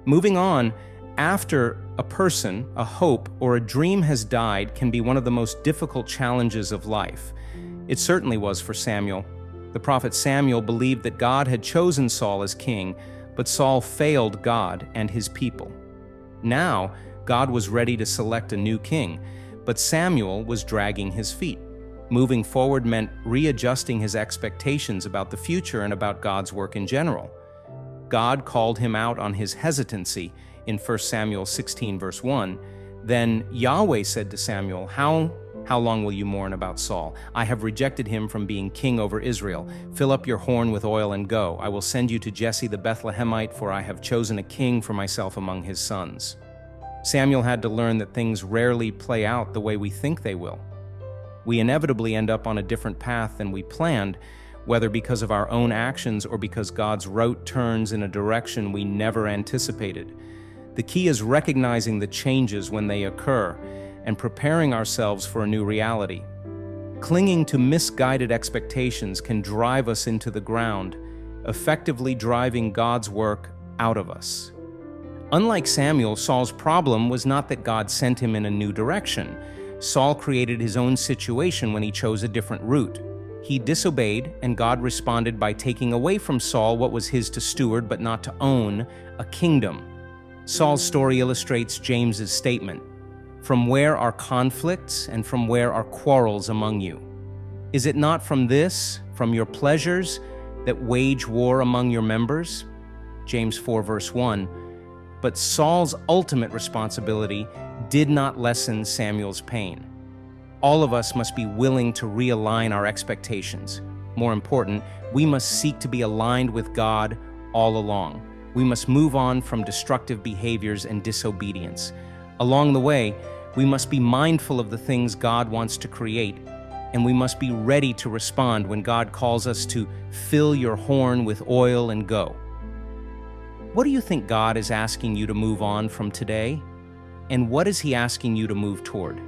Moving on, after a person, a hope, or a dream has died can be one of the most difficult challenges of life. It certainly was for Samuel. The prophet Samuel believed that God had chosen Saul as king, but Saul failed God and his people. Now, God was ready to select a new king, but Samuel was dragging his feet. Moving forward meant readjusting his expectations about the future and about God's work in general. God called him out on his hesitancy in 1 Samuel 16 verse 1. Then Yahweh said to Samuel, How long will you mourn about Saul? I have rejected him from being king over Israel. Fill up your horn with oil and go. I will send you to Jesse the Bethlehemite, for I have chosen a king for myself among his sons. Samuel had to learn that things rarely play out the way we think they will. We inevitably end up on a different path than we planned, whether because of our own actions or because God's route turns in a direction we never anticipated. The key is recognizing the changes when they occur and preparing ourselves for a new reality. Clinging to misguided expectations can drive us into the ground, effectively driving God's work out of us. Unlike Samuel, Saul's problem was not that God sent him in a new direction. Saul created his own situation when he chose a different route. He disobeyed, and God responded by taking away from Saul what was his to steward but not to own, a kingdom. Saul's story illustrates James's statement, "From where are conflicts and from where are quarrels among you? Is it not from this, from your pleasures, that wage war among your members?" James 4 verse 1. But Saul's ultimate responsibility did not lessen Samuel's pain. All of us must be willing to realign our expectations. More important, we must seek to be aligned with God all along. We must move on from destructive behaviors and disobedience. Along the way, we must be mindful of the things God wants to create, and we must be ready to respond when God calls us to fill your horn with oil and go. What do you think God is asking you to move on from today? And what is He asking you to move toward?